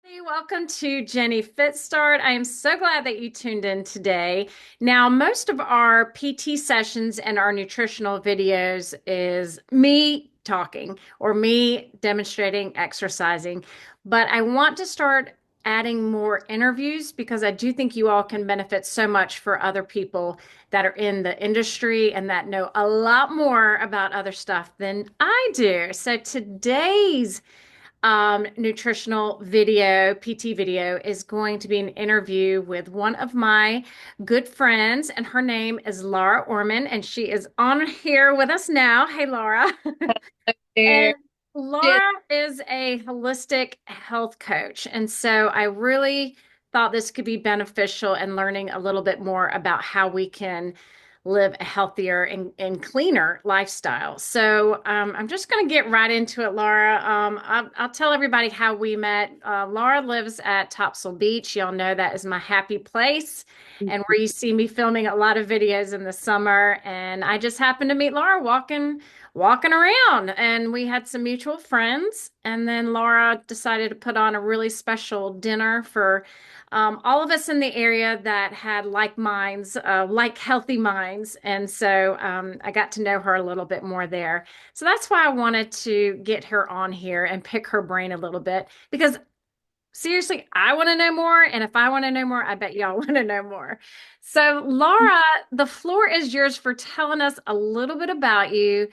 Hey, welcome to Jenny Fit Start. I am so glad that you tuned in today. Now, most of our PT sessions and our nutritional videos is me talking or me demonstrating exercising, but I want to start adding more interviews because I do think you all can benefit so much for other people that are in the industry and that know a lot more about other stuff than I do. So today's nutritional video, PT video, is going to be an interview with one of my good friends, and her name is Laura Ormond, and she is on here with us now. Hey, Laura. There. And Laura is a holistic health coach. And so I really thought this could be beneficial in learning a little bit more about how we can live a healthier and cleaner lifestyle. So I'm just going to get right into it, Laura. I'll tell everybody how we met. Laura lives at Topsail Beach. Y'all know that is my happy place and where you see me filming a lot of videos in the summer. And I just happened to meet Laura walking around, and we had some mutual friends, and then Laura decided to put on a really special dinner for all of us in the area that had like minds, like healthy minds. And so I got to know her a little bit more there. So that's why I wanted to get her on here and pick her brain a little bit because seriously, I want to know more. And if I want to know more, I bet y'all want to know more. So, Laura, the floor is yours for telling us a little bit about you,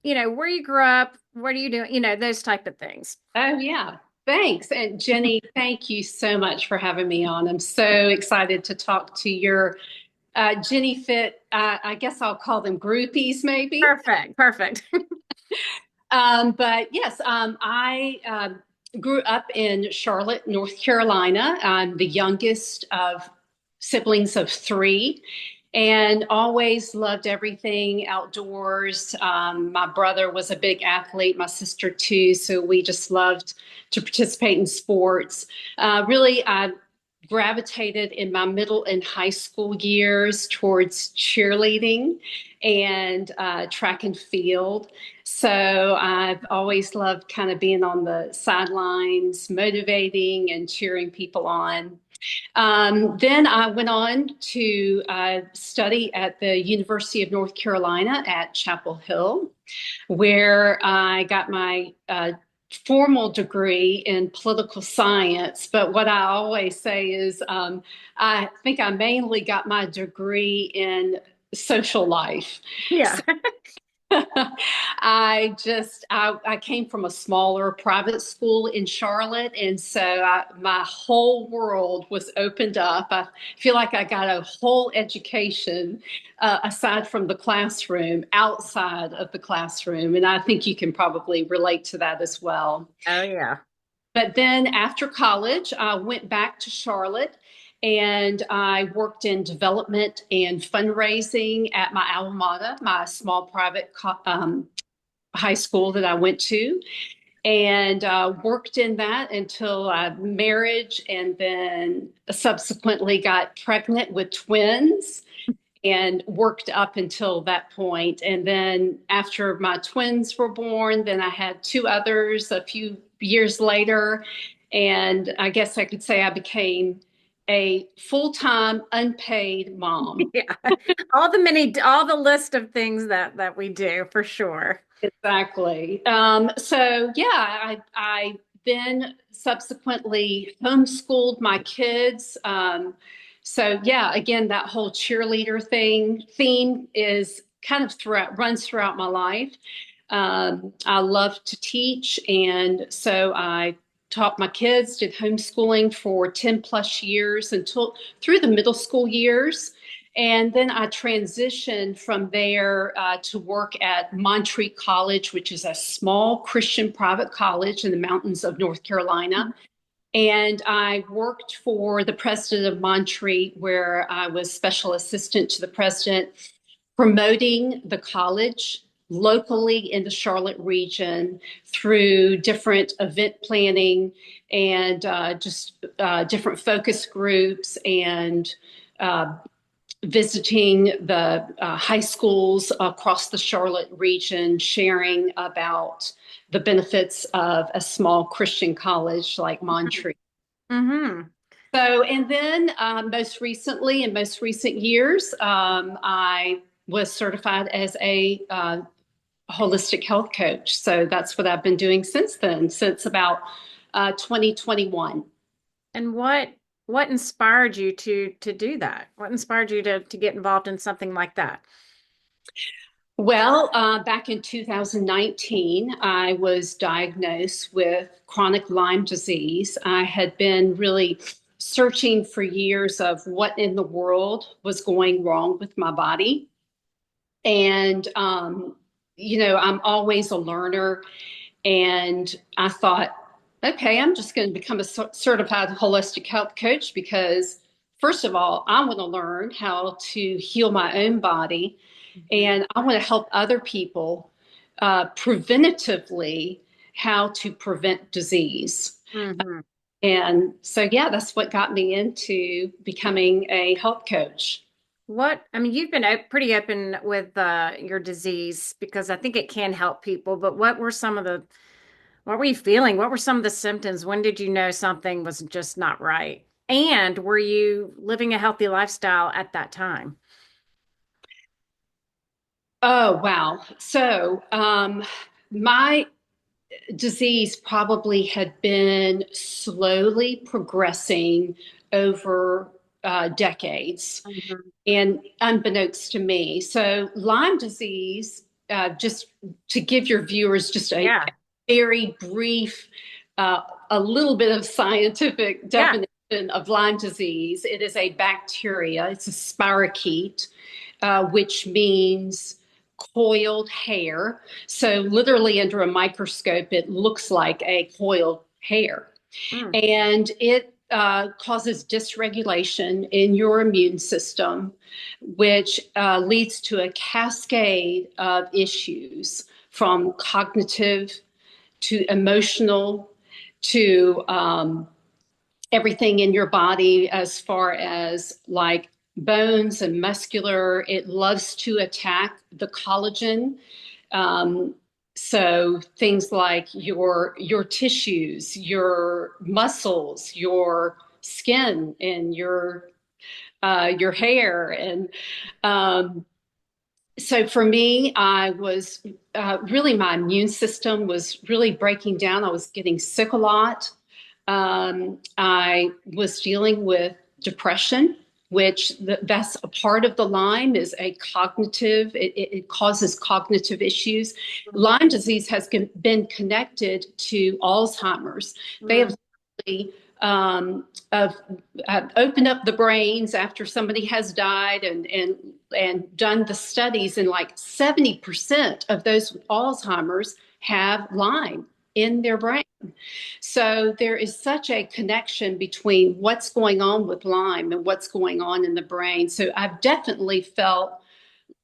where you grew up, what are you doing, those type of things. Oh, yeah. Thanks. And Jenny, thank you so much for having me on. I'm so excited to talk to your Jenny Fit. I guess I'll call them groupies, maybe. Perfect, perfect. But yes, I grew up in Charlotte, North Carolina. I'm the youngest of siblings of three and always loved everything outdoors. My brother was a big athlete, my sister too, so we just loved to participate in sports. Really, I gravitated in my middle and high school years towards cheerleading and track and field. So I've always loved kind of being on the sidelines, motivating and cheering people on. Then I went on to study at the University of North Carolina at Chapel Hill, where I got my formal degree in political science. But what I always say is I think I mainly got my degree in social life. Yeah. I came from a smaller private school in Charlotte, and so my whole world was opened up. I feel like I got a whole education aside from the classroom, outside of the classroom, and I think you can probably relate to that as well. Oh, yeah. But then after college, I went back to Charlotte and I worked in development and fundraising at my alma mater, my small private high school that I went to, and worked in that until marriage, and then subsequently got pregnant with twins and worked up until that point. And then after my twins were born, then I had two others a few years later. And I guess I could say I became a full-time unpaid mom. Yeah. All the list of things that we do for sure. Exactly. So yeah, I then subsequently homeschooled my kids. So yeah, again, that whole cheerleader theme is kind of runs throughout my life. I love to teach, and so I taught my kids, did homeschooling for 10 plus years until through the middle school years. And then I transitioned from there to work at Montreat College, which is a small Christian private college in the mountains of North Carolina. And I worked for the president of Montreat, where I was special assistant to the president, promoting the college locally in the Charlotte region through different event planning and just different focus groups and uh, visiting the high schools across the Charlotte region, sharing about the benefits of a small Christian college like Montreat. Mm-hmm. So, and then most recently, in most recent years, I was certified as a holistic health coach. So that's what I've been doing since then, since about 2021. And what inspired you to do that? What inspired you to get involved in something like that? Well, back in 2019, I was diagnosed with chronic Lyme disease. I had been really searching for years of what in the world was going wrong with my body. And, I'm always a learner. And I thought, okay, I'm just going to become a certified holistic health coach because, first of all, I want to learn how to heal my own body Mhm. and I want to help other people preventatively how to prevent disease. Mhm. And so, yeah, that's what got me into becoming a health coach. I mean, you've been pretty open with your disease because I think it can help people, but what were you feeling? What were some of the symptoms? When did you know something was just not right? And were you living a healthy lifestyle at that time? Oh, wow. So, my disease probably had been slowly progressing over decades Mhm. and unbeknownst to me. So, Lyme disease, just to give your viewers just a Yeah. very brief, uh, a little bit of scientific Yeah. definition of Lyme disease, it is a bacteria, it's a spirochete, which means coiled hair. So, literally, under a microscope, it looks like a coiled hair. Mm. And it causes dysregulation in your immune system, which leads to a cascade of issues from cognitive to emotional to everything in your body as far as like bones and muscular. It loves to attack the collagen. Um, so things like your tissues, your muscles, your skin, and your hair, and um, so for me, I was really my immune system was really breaking down. I was getting sick a lot. I was dealing with depression, which that's a part of the Lyme is a cognitive, it causes cognitive issues. Lyme disease has been connected to Alzheimer's. They Mm. have really, of opened up the brains after somebody has died and done the studies, and like 70% of those with Alzheimer's have Lyme in their brain. So there is such a connection between what's going on with Lyme and what's going on in the brain. So I've definitely felt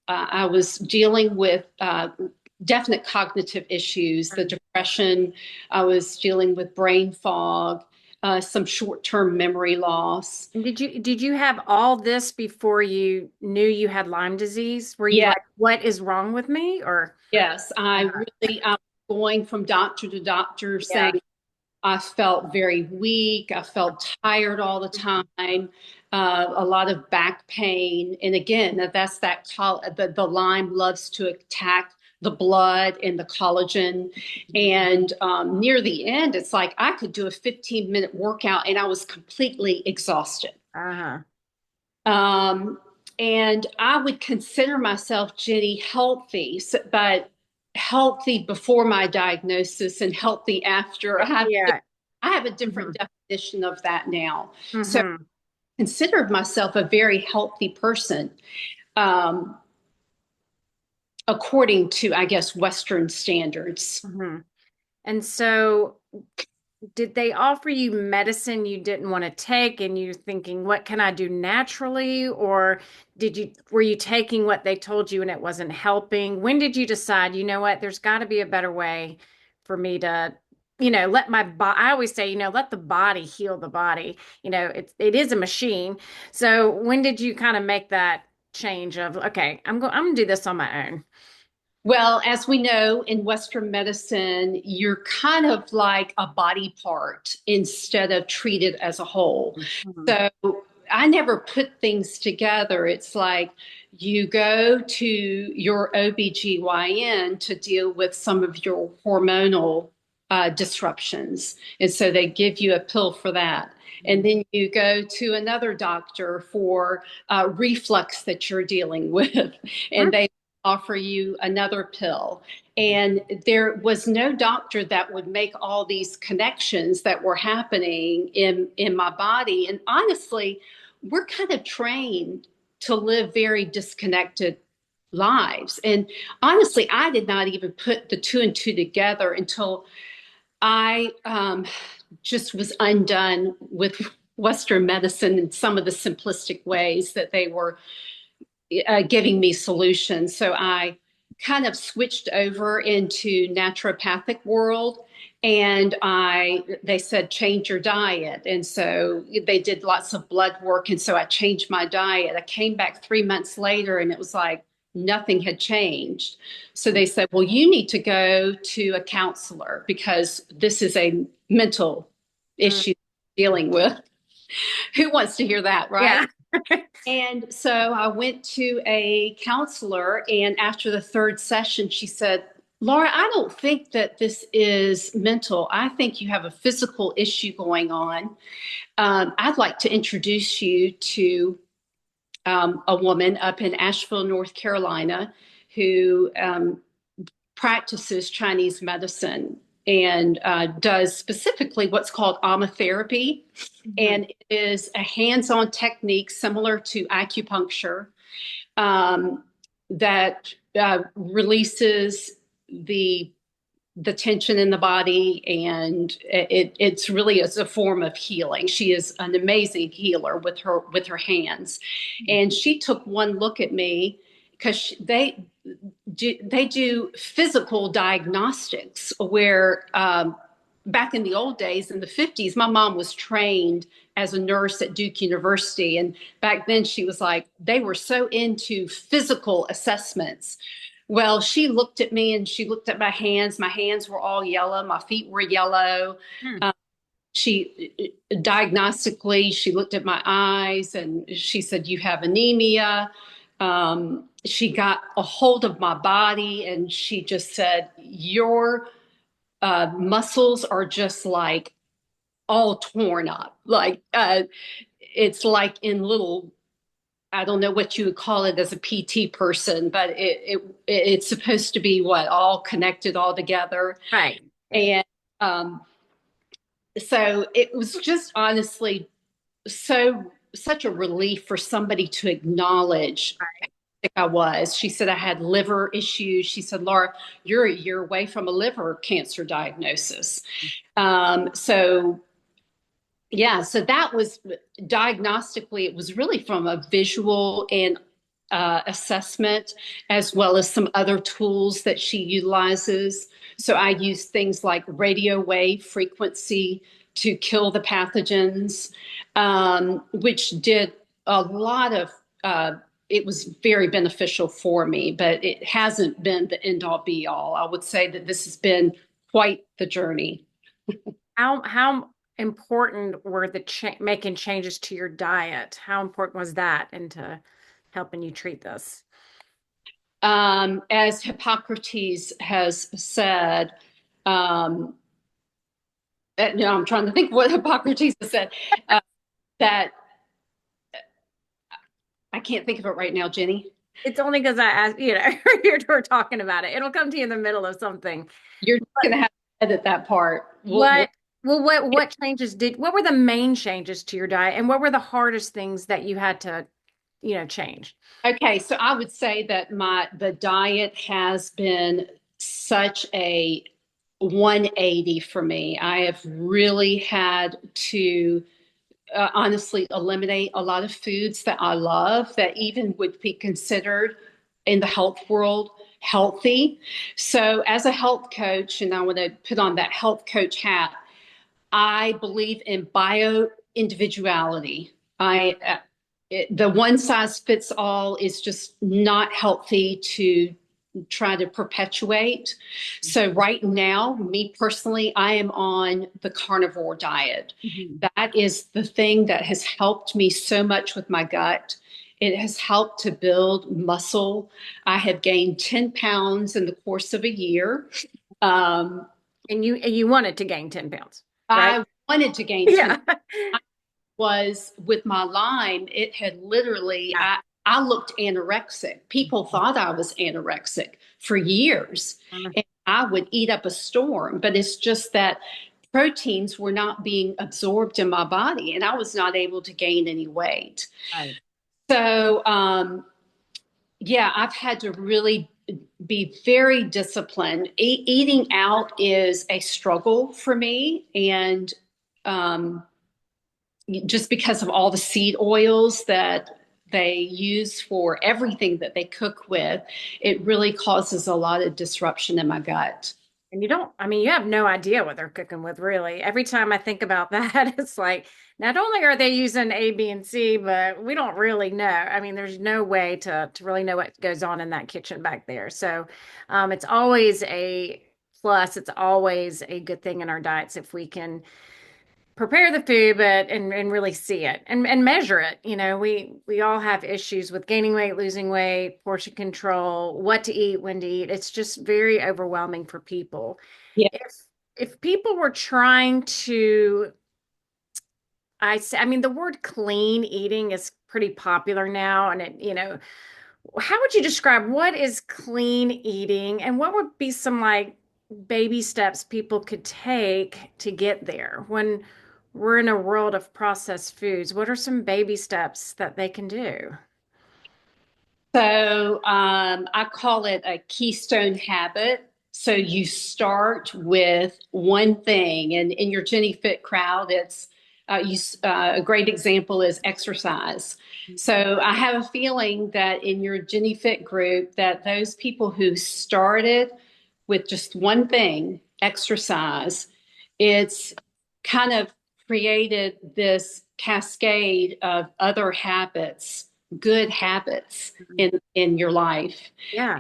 I was dealing with definite cognitive issues, the depression. I was dealing with brain fog, some short-term memory loss. And did you have all this before you knew you had Lyme disease? Were you Yeah, like, what is wrong with me? Or yes, uh, I'm going from doctor to doctor yeah. saying I felt very weak. I felt tired all the time, a lot of back pain. And again, that's the Lyme loves to attack the blood and the collagen. And near the end, it's like I could do a 15-minute workout and I was completely exhausted. Uh-huh. Um, and I would consider myself, Jenny, healthy, but healthy before my diagnosis and healthy after. Yeah. I have a different Hmm. definition of that now. So I Hmm. considered myself a very healthy person, um, according to, I guess, Western standards. Hmm. And so did they offer you medicine you didn't want to take and you're thinking, what can I do naturally? Or were you taking what they told you and it wasn't helping? When did you decide, you know what, there's got to be a better way for me to, let my body, I always say, let the body heal the body. It is a machine. So when did you kind of make that change of, okay, I'm gonna do this on my own? Well, as we know in Western medicine, you're kind of like a body part instead of treated as a whole. Mhm. So I never put things together. It's like you go to your OBGYN to deal with some of your hormonal disruptions. And so they give you a pill for that. And then you go to another doctor for reflux that you're dealing with. And they offer you another pill. And there was no doctor that would make all these connections that were happening in my body. And honestly, we're kind of trained to live very disconnected lives. And honestly, I did not even put the two and two together until I just was undone with Western medicine and some of the simplistic ways that they were giving me solutions. So I kind of switched over into naturopathic world, and they said change your diet, and so they did lots of blood work, and so I changed my diet. I came back 3 months later and it was like nothing had changed. So they said, well, you need to go to a counselor because this is a mental Mm. issue dealing with. Who wants to hear that, right? Yeah. And so I went to a counselor, and after the third session, she said, Laura, I don't think that this is mental. I think you have a physical issue going on. I'd like to introduce you to a woman up in Asheville, North Carolina, who practices Chinese medicine and does specifically what's called aromatherapy. Mhm. And it is a hands-on technique similar to acupuncture um, that releases the the tension in the body, and it's really as a form of healing. She is an amazing healer with her hands, and she took one look at me because they do physical diagnostics where back in the old days in the 50s, my mom was trained as a nurse at Duke University. And back then she was like, they were so into physical assessments. Well, she looked at me and she looked at my hands. My hands were all yellow. My feet were yellow. Mm. Um, she diagnostically, she looked at my eyes and she said, you have anemia. She got a hold of my body and she just said, your muscles are just like all torn up. Like it's like in little, I don't know what you would call it as a PT person, but it's supposed to be what, all connected all together. Right. And um, so it was just honestly such a relief for somebody to acknowledge how sick I was. She said I had liver issues. She said, Laura, you're a year away from a liver cancer diagnosis. So yeah, so that was diagnostically, it was really from a visual and assessment, as well as some other tools that she utilizes. So I use things like radio wave frequency to kill the pathogens, which did a lot of, it was very beneficial for me, but it hasn't been the end all be all. I would say that this has been quite the journey. How important were the making changes to your diet? How important was that into helping you treat this? As Hippocrates has said, um, I'm trying to think what Hippocrates has said, uh, that I can't think of it right now, Jenny. It's only because I asked, we're talking about it. It'll come to you in the middle of something. You're But going to have to edit that part. what, well, what were the main changes to your diet and what were the hardest things that you had to, change? Okay, so I would say that the diet has been such a 180 for me. I have really had to honestly eliminate a lot of foods that I love that even would be considered in the health world healthy. So, as a health coach, and I want to put on that health coach hat, I believe in bio individuality. The one size fits all is just not healthy to try to perpetuate. So right now, me personally, I am on the carnivore diet. Mhm. That is the thing that has helped me so much with my gut. It has helped to build muscle. I have gained 10 pounds in the course of a year. Um, And you wanted to gain 10 pounds, right? I wanted to gain 10. Yeah. I was with my Lyme, it had literally, Yeah. I looked anorexic. People thought I was anorexic for years. Mhm. And I would eat up a storm, but it's just that proteins were not being absorbed in my body and I was not able to gain any weight. Right. So, yeah, I've had to really be very disciplined. Eating out is a struggle for me. And um, just because of all the seed oils that they use for everything that they cook with, it really causes a lot of disruption in my gut. And you don't, I mean, you have no idea what they're cooking with, really. Every time I think about that, it's like, not only are they using A, B, and C, but we don't really know. I mean, there's no way to really know what goes on in that kitchen back there. So it's always a plus. It's always a good thing in our diets if we can prepare the food but and really see it and measure it. We all have issues with gaining weight, losing weight, portion control, what to eat, when to eat. It's just very overwhelming for people. Yeah. If people were trying to, I mean, the word clean eating is pretty popular now, and how would you describe what is clean eating, and what would be some like baby steps people could take to get there when we're in a world of processed foods? What are some baby steps that they can do? So I call it a keystone habit. So you start with one thing, and in your Jenny Fit crowd, it's a great example is exercise. So I have a feeling that in your Jenny Fit group, that those people who started with just one thing, exercise, it's kind of created this cascade of other habits, good habits in your life. Yeah.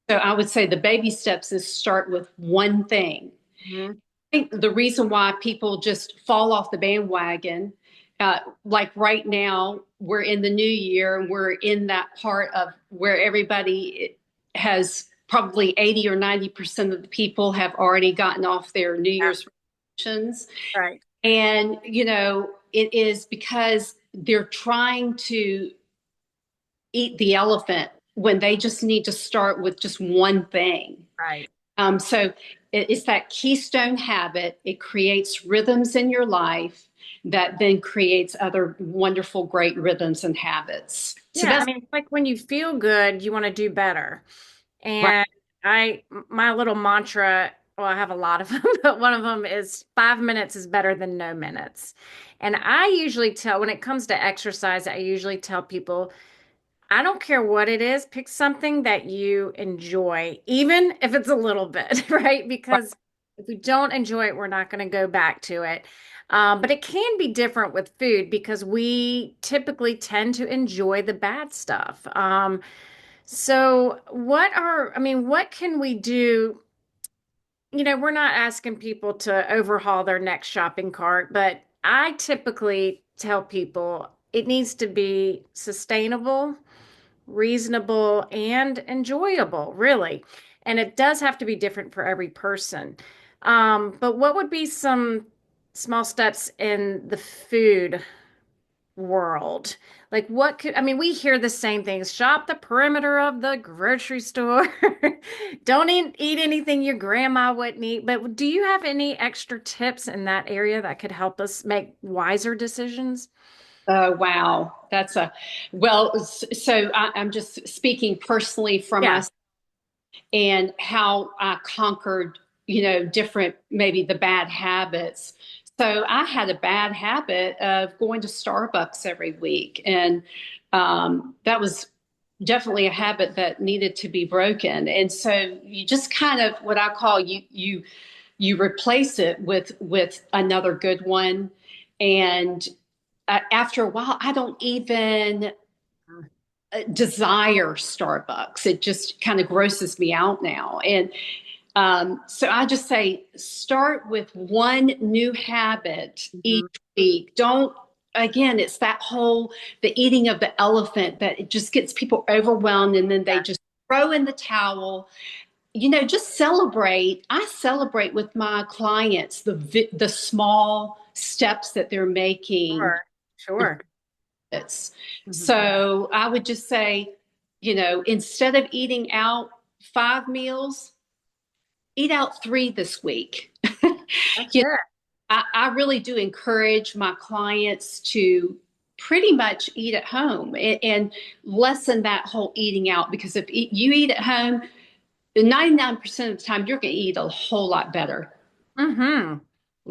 So I would say the baby steps is start with one thing. Mhm. I think the reason why people just fall off the bandwagon, like right now, we're in the new year and we're in that part of where everybody has probably 80 or 90% of the people have already gotten off their New Yeah. Year's resolutions. Right. And, it is because they're trying to eat the elephant when they just need to start with just one thing. Right. So it's that keystone habit. It creates rhythms in your life that then creates other wonderful, great rhythms and habits. So Yeah, I that's mean, it's like when you feel good, you want to do better. right. And my little mantra, well, I have a lot of them, but one of them is 5 minutes is better than no minutes. And I usually tell, when it comes to exercise, I usually tell people, I don't care what it is, pick something that you enjoy, even if it's a little bit, right? Because if we don't enjoy it, we're not going to go back to it. But it can be different with food because we typically tend to enjoy the bad stuff. So I mean, what can we do? We're not asking people to overhaul their next shopping cart, but I typically tell people it needs to be sustainable, reasonable, and enjoyable, really. And it does have to be different for every person. But what would be some small steps in the food world? Like, I mean, we hear the same things. Shop the perimeter of the grocery store. Don't eat anything your grandma wouldn't eat. But do you have any extra tips in that area that could help us make wiser decisions? Wow. So I'm just speaking personally from Yeah. us and how I conquered, different, maybe the bad habits. So I had a bad habit of going to Starbucks every week. And that was definitely a habit that needed to be broken. And so you just kind of what I call you replace it with another good one. And after a while, I don't even desire Starbucks. It just kind of grosses me out now. And so I just say start with one new habit each Mhm. week. Don't, again, it's that whole, the eating of the elephant that it just gets people overwhelmed and then they Yeah, just throw in the towel. Just celebrate. I celebrate with my clients the small steps that they're making. sure, sure. Mhm. So I would just say, instead of eating out 5 meals, eat out 3 this week. That's You know, it. I really do encourage my clients to pretty much eat at home and lessen that whole eating out because if you eat at home, 99% of the time you're going to eat a whole lot better. Mm-hmm.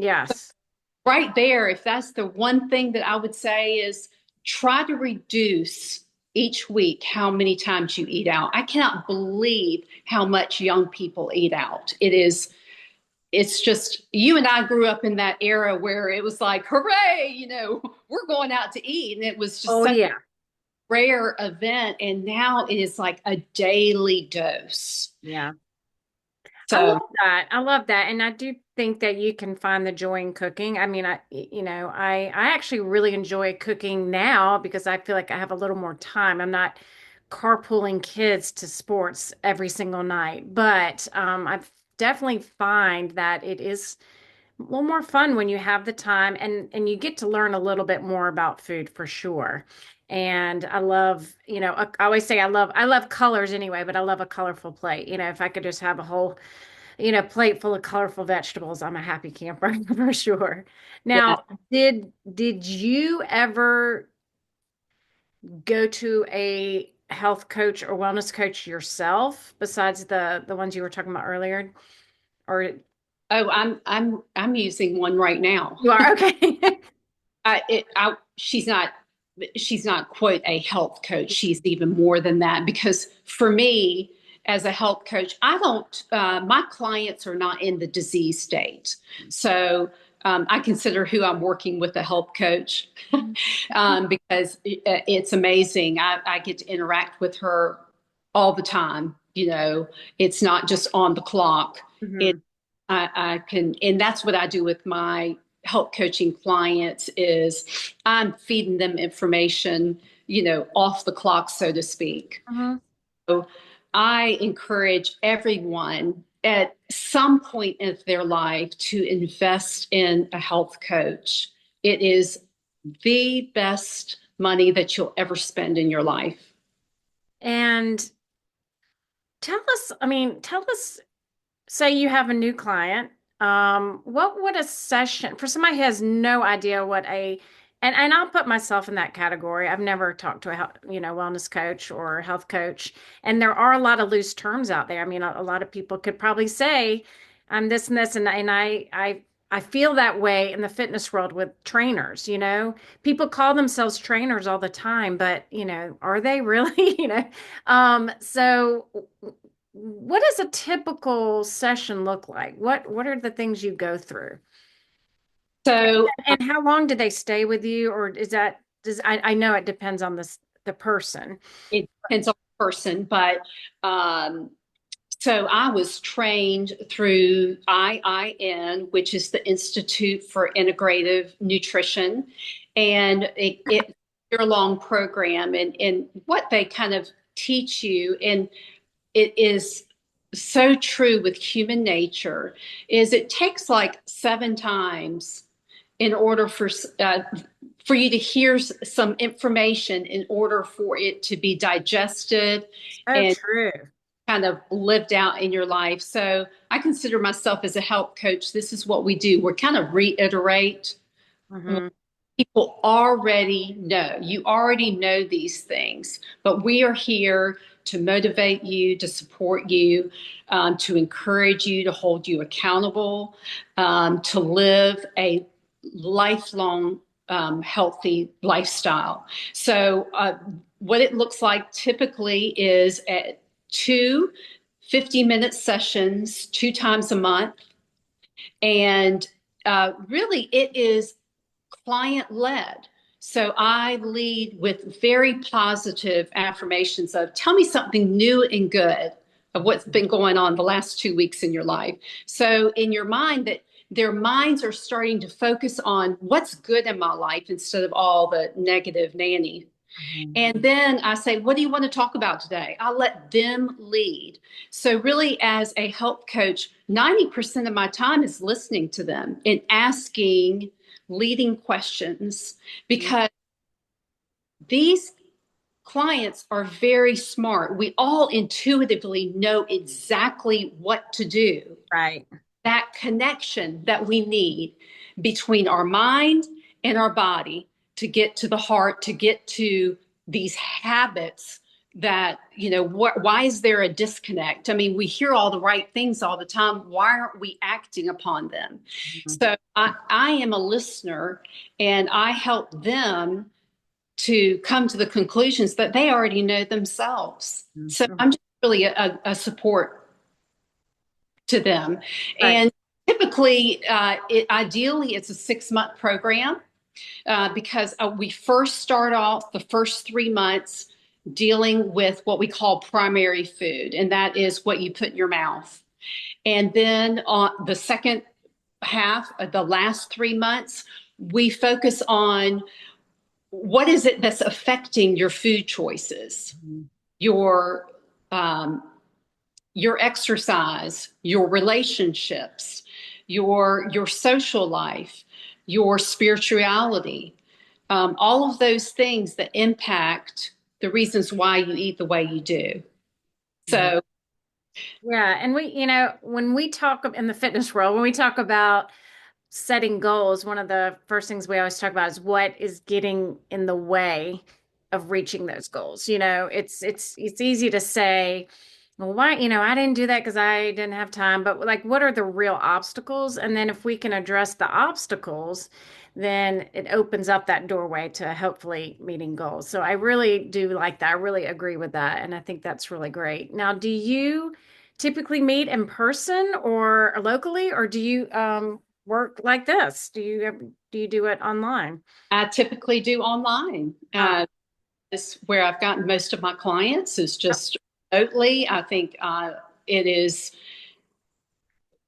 Yes. Right there, if that's the one thing that I would say is try to reduce each week how many times you eat out. I cannot believe how much young people eat out. It's just, you and I grew up in that era where it was like, hooray, we're going out to eat. And it was just Oh, such yeah. a rare event. And now it is like a daily dose. Yeah. I love So, that. I love that. And I do think that you can find the joy in cooking. I mean, I actually really enjoy cooking now because I feel like I have a little more time. I'm not carpooling kids to sports every single night, but I definitely find that it is a little more fun when you have the time and you get to learn a little bit more about food for sure. And I love, I always say I love colors anyway, but I love a colorful plate. If I could just have a whole plate full of colorful vegetables. I'm a happy camper for sure. yes. Now, did you ever go to a health coach or wellness coach yourself besides the ones you were talking about earlier? Or Oh, I'm using one right now. you are okay. She's not quite a health coach. She's even more than that because for me, as a health coach, I don't, my clients are not in the disease state. So I consider who I'm working with a health coach because it's amazing. I get to interact with her all the time. It's not just on the clock. It, Mhm. I can, and that's what I do with my help coaching clients is I'm feeding them information, off the clock, so to speak. Mhm. So I encourage everyone at some point in their life to invest in a health coach. It is the best money that you'll ever spend in your life. And tell us, say you have a new client, what would a session for somebody who has no idea what and I'll put myself in that category. I've never talked to a wellness coach or health coach, and there are a lot of loose terms out there. I mean, a lot of people could probably say I'm this and this, and I feel that way in the fitness world with trainers. People call themselves trainers all the time, but are they really? So what does a typical session look like? What are the things you go through? So And how long do they stay with you? Or is that does I know it depends on the person. it depends on the person, but um, so I was trained through IIN, which is the Institute for Integrative Nutrition, and it's a year-long program. And what they kind of teach you, and it is so true with human nature, is it takes like 7 times in order for you to hear some information in order for it to be digested Oh, and true. kind of lived out in your life. So I consider myself as a health coach. This is what we do. We're kind of reiterate what Hmm. people already know. You already know these things, but we are here to motivate you, to support you, to encourage you, to hold you accountable, to live a lifelong healthy lifestyle. So, what it looks like typically is at two 50-minute sessions 2 times a month. And really, it is client led. So I lead with very positive affirmations of tell me something new and good of what's been going on the last 2 weeks in your life. So in your mind that their minds are starting to focus on what's good in my life instead of all the negative nanny. Mhm. And then I say, what do you want to talk about today? I let them lead. So, really, as a health coach, 90% of my time is listening to them and asking leading questions because these clients are very smart. We all intuitively know exactly what to do. Right. That connection that we need between our mind and our body to get to the heart, to get to these habits that, why is there a disconnect? I mean, we hear all the right things all the time. Why aren't we acting upon them? Mhm. So I am a listener and I help them to come to the conclusions that they already know themselves. So Mhm. I'm just really a support to them. Right. And typically, ideally, it's a 6-month program because we first start off the first 3 months dealing with what we call primary food, and that is what you put in your mouth. And then on the second half of the last 3 months, we focus on what is it that's affecting your food choices, Mhm. your um, your exercise, your relationships, your social life, your spirituality, all of those things that impact the reasons why you eat the way you do. Yeah. So Yeah. And when we talk in the fitness world, when we talk about setting goals, one of the first things we always talk about is what is getting in the way of reaching those goals. It's easy to say, well, why, I didn't do that because I didn't have time, but like what are the real obstacles? And then if we can address the obstacles, then it opens up that doorway to hopefully meeting goals. So I really do like that. I really agree with that. And I think that's really great. Now, do you typically meet in person or locally, or do you work like this? Do you do it online? I typically do online. Oh, This where I've gotten most of my clients is just remotely. I think it is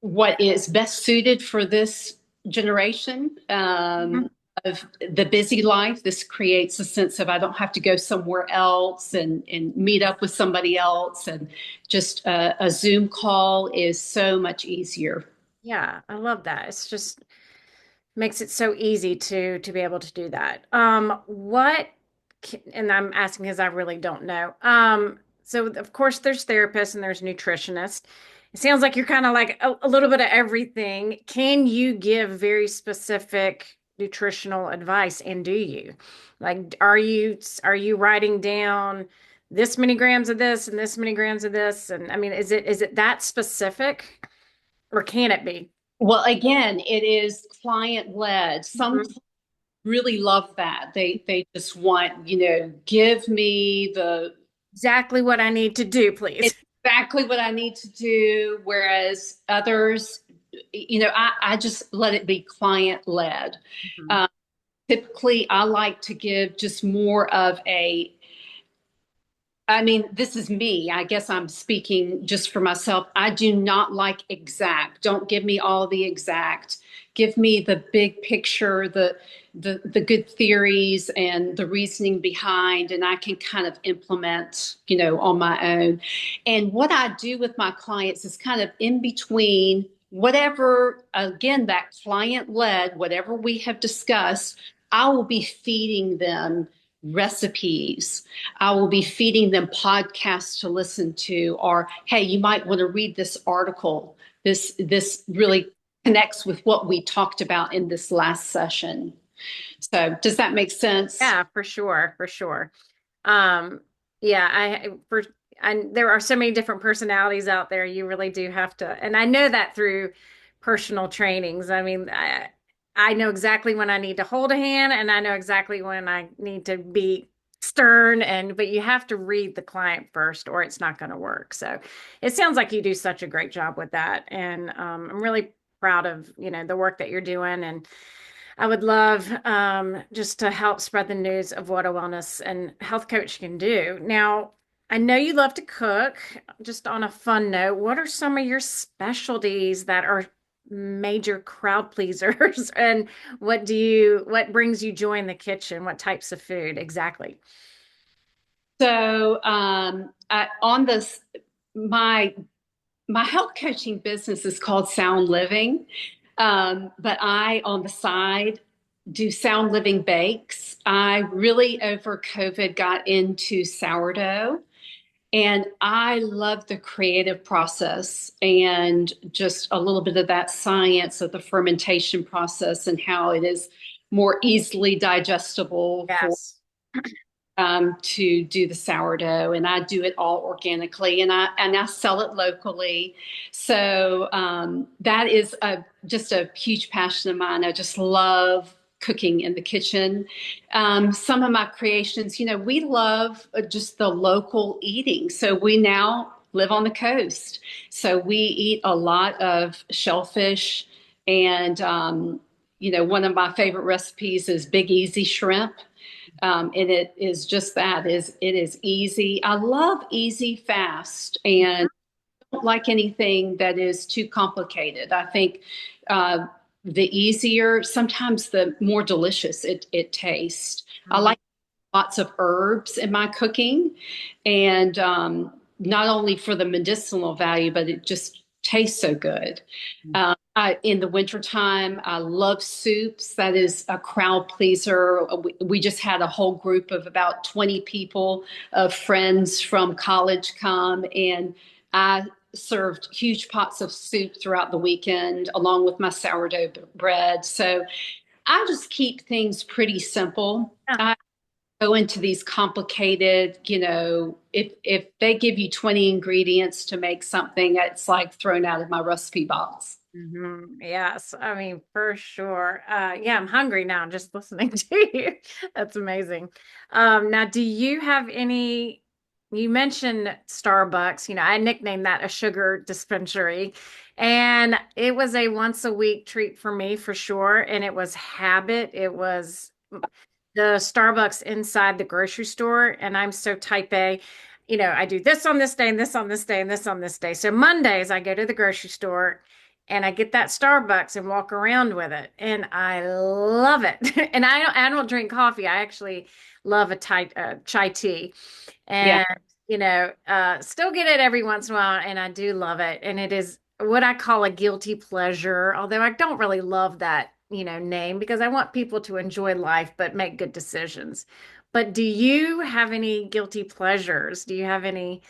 what is best suited for this generation mhm. of the busy life. This creates a sense of I don't have to go somewhere else and meet up with somebody else. And just a Zoom call is so much easier. Yeah, I love that. It's just makes it so easy to be able to do that. And I'm asking because I really don't know. So of course there's therapists and there's nutritionists. It sounds like you're kind of like a little bit of everything. Can you give very specific nutritional advice, and do you? Like, are you writing down this many grams of this and this many grams of this? And I mean, is it that specific, or can it be? Well, again, it is client led. Some Mhm. really love that. They just want, give me the Exactly what I need to do, please. exactly what I need to do. Whereas others, I just let it be client led. Mhm. Uh, Typically, I like to give just more of I mean, this is me. I guess I'm speaking just for myself. I do not like exact. Don't give me all the exact. Give me the big picture, the good theories and the reasoning behind, and I can kind of implement, on my own. And what I do with my clients is kind of in between whatever, again, that client led, whatever we have discussed, I will be feeding them recipes. I will be feeding them podcasts to listen to, or hey, you might want to read this article. This really connects with what we talked about in this last session. So, does that make sense? Yeah, for sure, for sure. Um, yeah, there are so many different personalities out there. You really do have to, and I know that through personal trainings. I mean, I know exactly when I need to hold a hand, and I know exactly when I need to be stern. But you have to read the client first, or it's not going to work. So, it sounds like you do such a great job with that, and I'm really proud of the work that you're doing. And I would love just to help spread the news of what a wellness and health coach can do. Now, I know you love to cook. Just on a fun note, what are some of your specialties that are major crowd pleasers? And what brings you joy in the kitchen? What types of food exactly? So, on this, my my health coaching business is called Sound Living, but I on the side do Sound Living bakes. I really over COVID got into sourdough. And I love the creative process and just a little bit of that science of the fermentation process and how it is more easily digestible for Yes. to do the sourdough. And I do it all organically, and I sell it locally. So that is just a huge passion of mine. I just love cooking in the kitchen. Some of my creations, we love just the local eating. So we now live on the coast. So we eat a lot of shellfish. And, one of my favorite recipes is Big Easy shrimp. And it is just that is it is easy. I love easy, fast, and don't like anything that is too complicated. I think uh, the easier, sometimes the more delicious it tastes. I Mhm. like lots of herbs in my cooking, and not only for the medicinal value, but it just tastes so good. In the wintertime, I love soups. That is a crowd pleaser. We just had a whole group of about 20 people of friends from college come, and I served huge pots of soup throughout the weekend, along with my sourdough bread. So I just keep things pretty simple. Yeah. I go into these complicated, if they give you 20 ingredients to make something, it's like thrown out of my recipe box. Yes, I mean, for sure. Yeah, I'm hungry now just listening to you. That's amazing. Now, do you have any, you mentioned Starbucks, I nicknamed that a sugar dispensary, and it was a once a week treat for me for sure. And it was habit. It was the Starbucks inside the grocery store, and I'm so type A. I do this on this day and this on this day and this on this day. So Mondays I go to the grocery store and I get that Starbucks and walk around with it, and I love it. And I don't drink coffee. I actually love a chai tea, Yeah. and still get it every once in a while, and I do love it. And it is what I call a guilty pleasure, although I don't really love that, name because I want people to enjoy life but make good decisions. But do you have any guilty pleasures? Do you have any,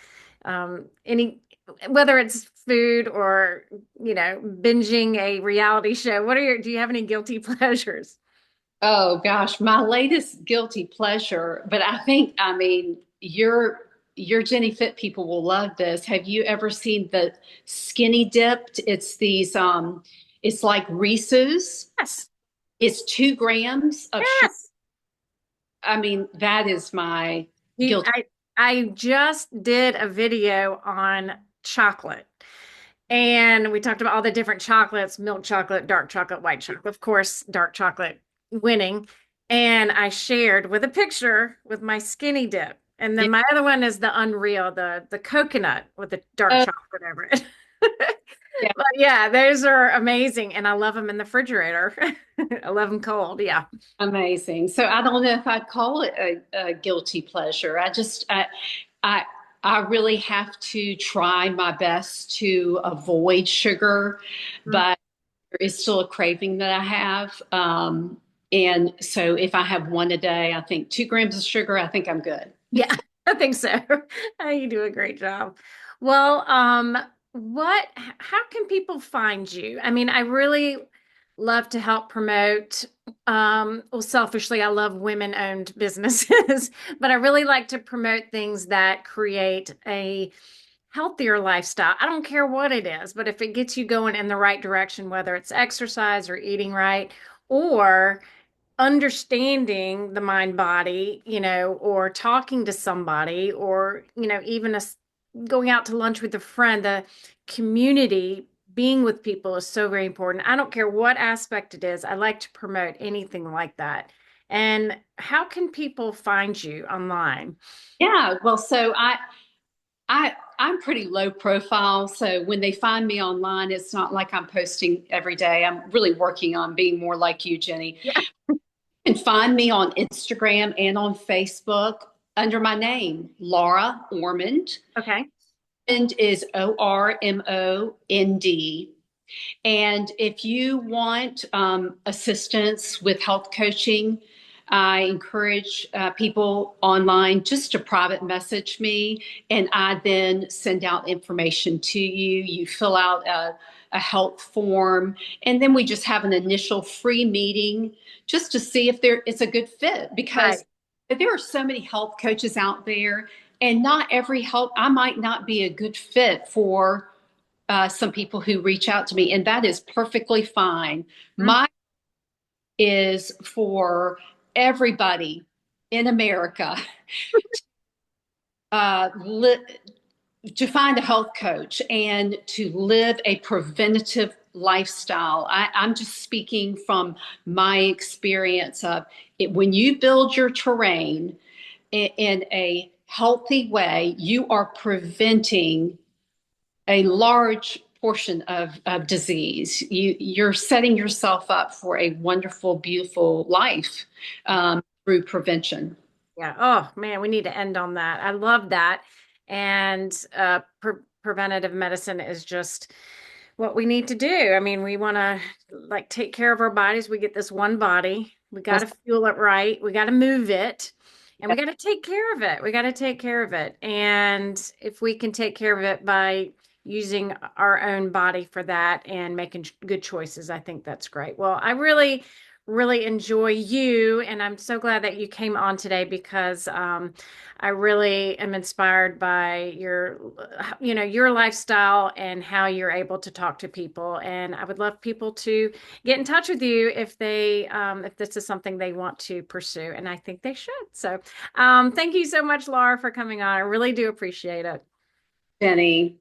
whether it's food or, binging a reality show? Do you have any guilty pleasures? Oh gosh, my latest guilty pleasure, but I mean, your Jenny Fit people will love this. Have you ever seen the skinny dipped? It's like Reese's. Yes. It's 2 grams of sugar. Yes. I mean, that is my You, guilty. I just did a video on chocolate. And we talked about all the different chocolates, milk chocolate, dark chocolate, white chocolate. Of course, dark chocolate winning. And I shared with a picture with my skinny dip. And then Yeah. my other one is the Unreal, the coconut with the dark chocolate over it. Yeah. But yeah, those are amazing. And I love them in the refrigerator. I love them cold. Yeah. Amazing. So I don't know if I'd call it a guilty pleasure. I, I really have to try my best to avoid sugar, but there is still a craving that I have. And so if I have one a day, I think 2 grams of sugar, I think I'm good. Yeah, I think so. You do a great job. Well, how can people find you? I mean, I really love to help promote, well, selfishly, I love women-owned businesses, but I really like to promote things that create a healthier lifestyle. I don't care what it is, but if it gets you going in the right direction, whether it's exercise or eating right, or understanding the mind body, or talking to somebody, or, even going out to lunch with a friend, the community being with people is so very important. I don't care what aspect it is. I like to promote anything like that. And how can people find you online? Yeah, well, I'm pretty low profile, so when they find me online, it's not like I'm posting every day. I'm really working on being more like you, Jenny. Yeah. You can find me on Instagram and on Facebook under my name, Laura Ormond. Okay. And is Ormond. And if you want assistance with health coaching, I encourage people online just to private message me, and I then send out information to you. You fill out a health form, and then we just have an initial free meeting just to see if there it's a good fit. Because Right. there are so many health coaches out there, and not every health, I might not be a good fit for some people who reach out to me, and that is perfectly fine. Mm. My is for everybody in America uh, li- to find a health coach and to live a preventative lifestyle. I'm just speaking from my experience of it. When you build your terrain in a healthy way, you are preventing a large portion of disease. You're setting yourself up for a wonderful, beautiful life through prevention. Yeah. Oh man, we need to end on that. I love that. And preventative medicine is just what we need to do. I mean, we want to like take care of our bodies. We get this one body. We got Yes, to fuel it right. We got to move it. And we yes, got to take care of it. We got to take care of it. And if we can take care of it by using our own body for that and making good choices, I think that's great. Well, I really enjoy you, and I'm so glad that you came on today because I really am inspired by your lifestyle and how you're able to talk to people. And I would love people to get in touch with you if this is something they want to pursue, and I think they should. So, thank you so much, Laura, for coming on. I really do appreciate it. Jenny.